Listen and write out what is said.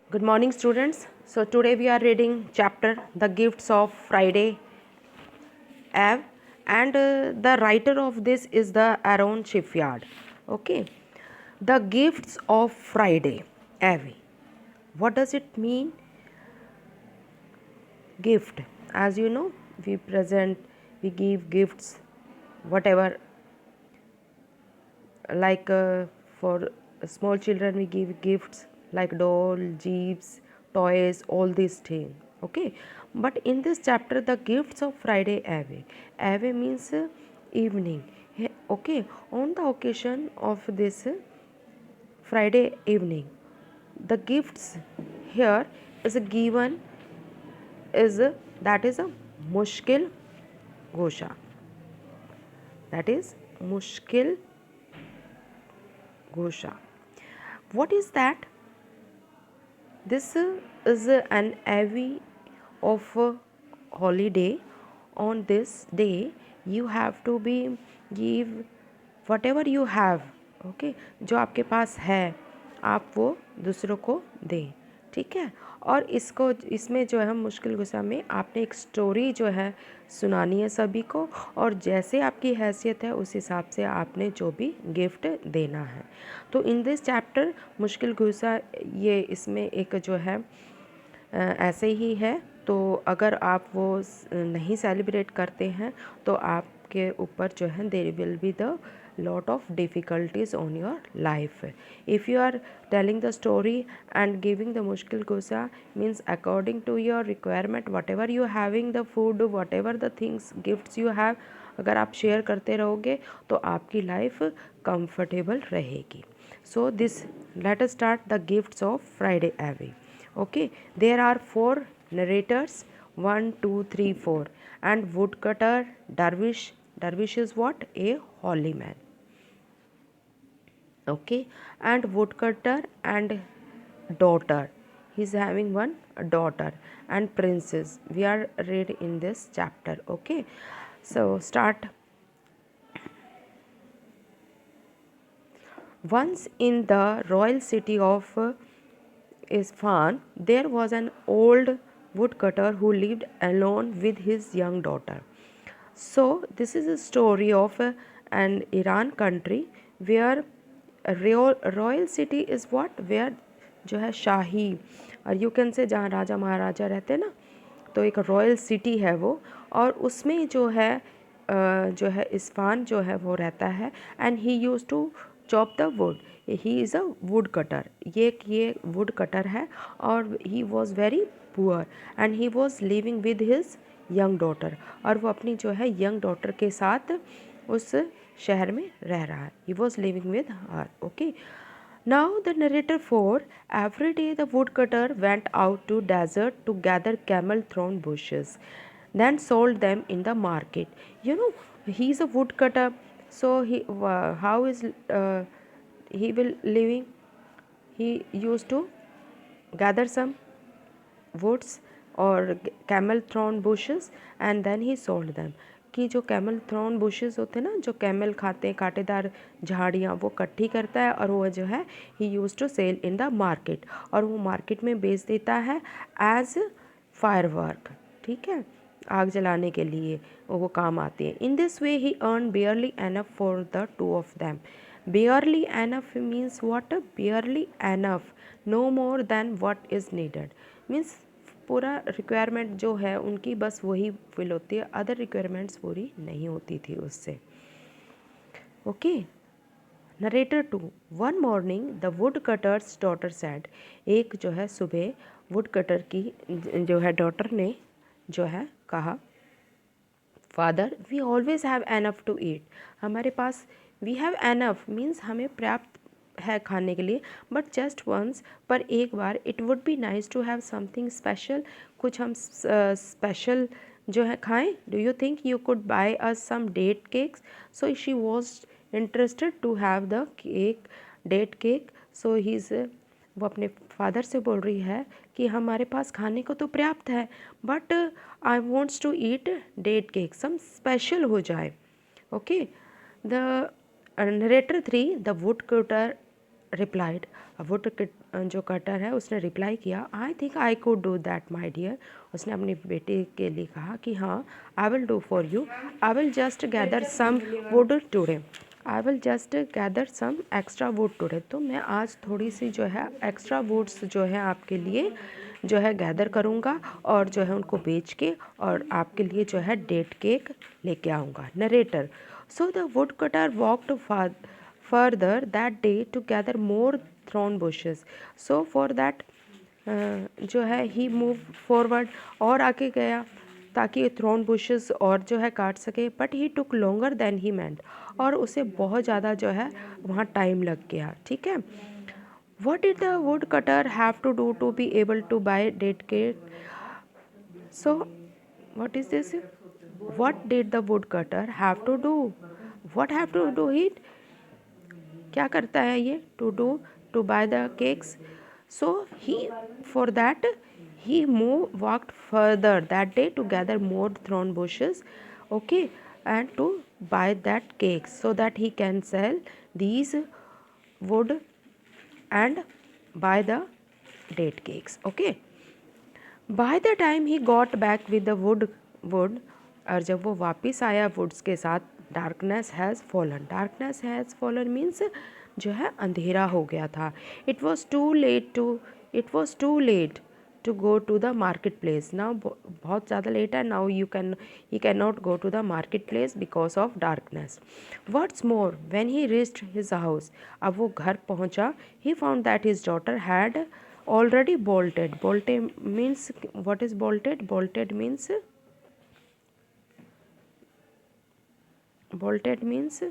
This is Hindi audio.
Good morning, students. So today we are reading chapter The Gifts of Friday Eve, and the writer of this is the Aaron Shipyard. Okay, The Gifts of Friday Eve. What does it mean? Gift. As you know, we give gifts, whatever, like for small children we give gifts like doll, jeeps, toys, all these things. Okay, but in this chapter the gifts of Friday Eve. Eve means evening. Okay, on the occasion of this Friday evening, the gifts here is given is that is a mushkil gosha, that is mushkil gosha. What is that? This is an eve of holiday. On this day you have to be give whatever you have. Okay, जो आपके पास है आप वो दूसरों को दें, ठीक है। और इसको इसमें जो है हम मुश्किल गुस्सा में आपने एक स्टोरी जो है सुनानी है सभी को, और जैसे आपकी हैसियत है उस हिसाब से आपने जो भी गिफ्ट देना है। तो इन दिस चैप्टर मुश्किल गुस्सा ये इसमें एक जो है ऐसे ही है। तो अगर आप वो नहीं सेलिब्रेट करते हैं तो आपके ऊपर जो है there will be the lot of difficulties on your life. If you are telling the story and giving the mushkil gusa means according to your requirement, whatever you having the food, whatever the things gifts you have, अगर आप शेयर करते रहोगे तो आपकी लाइफ कंफर्टेबल रहेगी। So this let us start the gifts of Friday away. Okay, there are four narrators, 1 2 3 4, and woodcutter dervish. Dervish is what? A holy man. Okay, and woodcutter and daughter, he's having one daughter, and princess we are read in this chapter. Okay, so start. Once in the royal city of Isfahan, there was an old woodcutter who lived alone with his young daughter. So this is a story of an Iran country where a royal city is what, where जो है शाही, और यू कैन से जहाँ राजा महाराजा रहते हैं ना, तो एक रॉयल सिटी है वो, और उसमें जो है इस्फान जो है वो रहता है। And he use to chop the wood, he is a wood cutter, ये वुड कटर है, और he was very poor and he was living with his young daughter, और वो अपनी जो है यंग डॉटर के साथ उस शहर में रह रहा है। ही was living with her. Okay, now the narrator 4, every day the woodcutter went out to desert to gather camel thorn bushes, then sold them in the market. You know, he is a woodcutter, so how is he will living? He used to gather some woods or camel thorn bushes and then he sold them. कि जो कैमल थ्रॉन बुशेस होते हैं ना, जो कैमल खाते हैं, कांटेदार झाड़ियाँ, वो इकट्ठी करता है और वो जो है he use to sell in the market, और वो मार्केट में बेच देता है एज फायर वर्क। ठीक है, आग जलाने के लिए वो काम आती है। In this way he earn barely enough for the two of them. Barely enough means what? Barely enough, no more than what is needed, means पूरा रिक्वायरमेंट जो है उनकी बस वही फिल होती है, अदर रिक्वायरमेंट्स पूरी नहीं होती थी उससे। Okay, narrator 2, one morning the wood cutters daughter sad, एक जो है सुबह वुड कटर की जो है डॉटर ने जो है कहा, father we always have enough to eat, हमारे पास वी हैव एनफ मीन्स हमें पर्याप्त है खाने के लिए, बट जस्ट वंस, पर एक बार, it would be nice to have something special, कुछ हम स्पेशल जो है खाएं। Do you think you could buy us some date cakes? So she was interested to have the cake, date cake. So he is, वो अपने फादर से बोल रही है कि हमारे पास खाने को तो पर्याप्त है, but I wants to eat date cake, some special हो जाए। Okay, the narrator 3, the wood cutter replied, wood जो कटर है उसने रिप्लाई किया, I think I could do that my dear. उसने अपनी बेटी के लिए कहा कि हाँ, I will do for you, I will just gather some wood today, I will just gather some extra wood today. तो मैं आज थोड़ी सी जो है एक्स्ट्रा वुड्स जो है आपके लिए जो है गैदर करूँगा और जो है उनको बेच के और आपके लिए जो है डेट केक लेके आऊँगा। Narrator, so the wood cutter walked further that day to gather more thorn bushes. So for that जो है ही मूव फॉरवर्ड, और आगे गया ताकि थ्रोन बुशेस और जो है काट सके, but he took longer than he meant, और उसे बहुत ज़्यादा जो है वहाँ टाइम लग गया। ठीक है, what did the woodcutter have to do to be able to buy date cake? So what is this? What did the woodcutter have to do? What have to do it? क्या करता है ये? To do to buy the cakes. So he for that he move walked further that day to gather more thorn bushes, okay, and to buy that cakes so that he can sell these wood and buy the date cakes. Okay, by the time he got back with the wood, और जब वो वापस आया वुड्स के साथ, darkness has fallen. Darkness has fallen means जो है अंधेरा हो गया था। It was too late to go to the market place. Now बहुत ज़्यादा लेट है, now he can not go to the market place because of darkness. What's more when he reached his house, अब वो घर पहुंचा, he found that his daughter had already bolted. Bolted means, what is bolted? Bolted means bolted means